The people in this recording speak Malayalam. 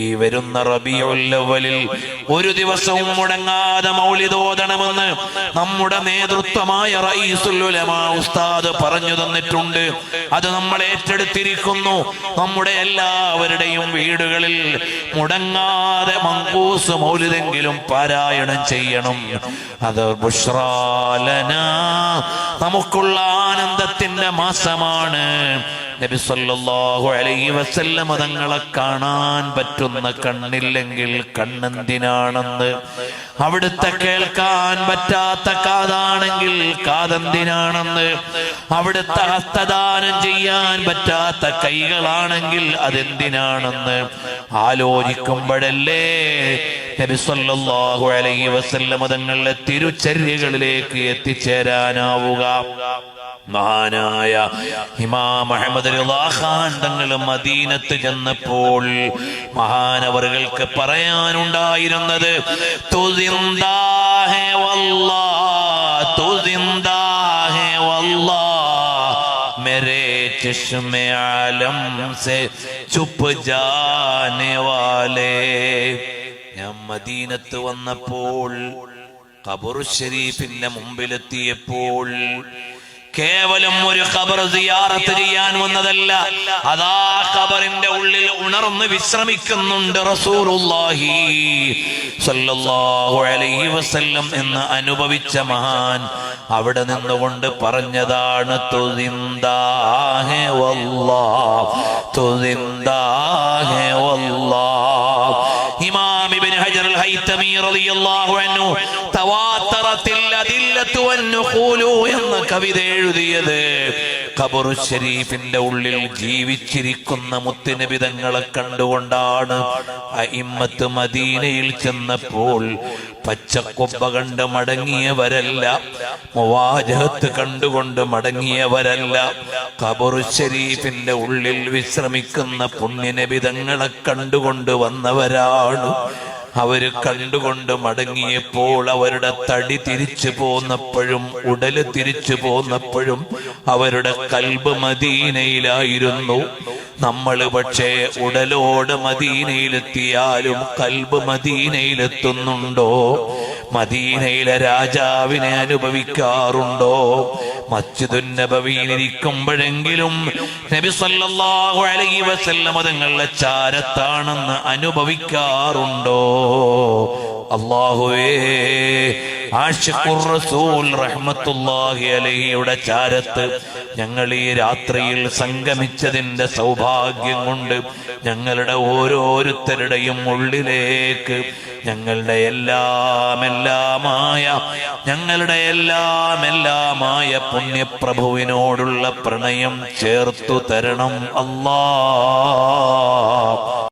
ഈ വരുന്ന റബീഉൽ അവ്വലിൽ ഒരു ദിവസവും മുടങ്ങാതെ മൗലിദ് ഓതണമെന്ന് നമ്മുടെ നേതൃത്വമായ റഈസുൽ ഉലമാ ഉസ്താദ് പറഞ്ഞു തന്നിട്ടുണ്ട്. അത് നമ്മൾ ഏറ്റെടുത്തിരിക്കുന്നു. നമ്മുടെ എല്ലാവരുടെയും വീടുകളിൽ മുടങ്ങാതെ മങ്കൂസ് മൗലിദെങ്കിലും പാരായണം ചെയ്യണം. അത് ബുശ്റാ ലനാ, നമുക്കുള്ള ആനന്ദത്തിന്റെ മാസമാണ്. നബി സല്ലല്ലാഹു അലൈഹി വസല്ലം തങ്ങളെ കാണാൻ പറ്റുന്ന കണ്ണില്ലെങ്കിൽ കണ്ണെന്തിനാണെന്ന്, അവിടുത്തെ കേൾക്കാൻ പറ്റാത്ത കാതാണെങ്കിൽ കാതെന്തിനാണെന്ന്, അവിടുത്തെ ഹസ്തദാനം ചെയ്യാൻ പറ്റാത്ത കൈകളാണെങ്കിൽ അതെന്തിനാണെന്ന് ആലോചിക്കുമ്പോഴല്ലേ നബി സല്ലല്ലാഹു അലൈഹി വസല്ലം തങ്ങളുടെ തിരുചര്യകളിലേക്ക് എത്തിച്ചേരാനാവുക. മഹാനായ ഇമാം അഹ്മദ് റിളാ ഖാൻ തങ്ങൾ മദീനത്ത് ചെന്നപ്പോൾ മഹാനവറുകൾക്ക് പറയാനുണ്ടായിരുന്നത്, തു സിന്ദാ ഹേ വല്ലാഹ്, തു സിന്ദാ ഹേ വല്ലാഹ്, മേരേ ചശ്മേ ആലം സേ ചുപ് ജാനെ വാലേ. ഞാൻ മദീനത്ത് വന്നപ്പോൾ ഖബറു ശരീഫിന്റെ മുമ്പിലെത്തിയപ്പോൾ കേവലം ഒരു ഖബർ സിയാറത്ത് ചെയ്യാൻ വന്നതല്ല, അതാ ഖബറിന്റെ ഉള്ളിൽ ഉണർന്ന് വിശ്രമിക്കുന്നുണ്ട് റസൂലുള്ളാഹി സ്വല്ലല്ലാഹു അലൈഹി വസല്ലം എന്ന് അനുഭവിച്ച മഹാൻ അവിടെ നിന്നുകൊണ്ട് പറഞ്ഞതാണ്, തു സിന്ദാ ഹേ വല്ലാഹ്, തു സിന്ദാ ഹേ വല്ലാഹ്. ഇമാം ഇബ്നു ഹജർ അൽ ഹൈതമി റളിയല്ലാഹു അൻഹു തവാത്തറത്തിൽ അദില്ലത്തു വന്നുഖൂലു എന്ന കവിത എഴുതിയത് ഖബറു ശരീഫിന്റെ ഉള്ളിൽ ജീവിച്ചിരിക്കുന്ന മുത്തുനബി തങ്ങളെ കണ്ടുകൊണ്ടാണ്. അഇമ്മത്ത് മദീനയിൽ ചെന്നപ്പോൾ പച്ചക്കൊമ്പ കണ്ട് മടങ്ങിയവരല്ല, മുവാജഹത്ത് കണ്ടുകൊണ്ട് മടങ്ങിയവരല്ല, ഖബറു ശരീഫിന്റെ ഉള്ളിൽ വിശ്രമിക്കുന്ന പുണ്യനബി തങ്ങളെ കണ്ടുകൊണ്ട് വന്നവരാണ്. അവര് കണ്ടുകൊണ്ട് മടങ്ങിയപ്പോൾ അവരുടെ തടി തിരിച്ചു പോന്നപ്പോഴും ഉടല് തിരിച്ചു പോന്നപ്പോഴും അവരുടെ കൽബ് മദീനയിലായിരുന്നു. നമ്മൾ പക്ഷേ ഉടലോട് മദീനയിലെത്തിയാലും കൽബ് മദീനയിലെത്തുന്നുണ്ടോ? മദീനയിലെ രാജാവിനെ അനുഭവിക്കാറുണ്ടോ? മസ്ജിദുൻ നബവിയിൽ ഇരിക്കുമ്പോഴെങ്കിലും നബി സല്ലല്ലാഹു അലൈഹി വസല്ലം തങ്ങളുടെ ചാരത്താണെന്ന് അനുഭവിക്കാറുണ്ടോ? അല്ലാഹുവേ, ആശിഖുർ റസൂൽ റഹ്മത്തുള്ളാഹി അലൈഹിയുടെ ചാരത്ത് ഞങ്ങൾ ഈ രാത്രിയിൽ സംഗമിച്ചതിന്റെ സൗഭാഗ്യം കൊണ്ട് ഞങ്ങളുടെ ഓരോരുത്തരുടെയും ഉള്ളിലേക്ക് ഞങ്ങളുടെ എല്ലാമായ പുണ്യപ്രഭുവിനോടുള്ള പ്രണയം ചേർത്തു തരണം അല്ലാഹ്.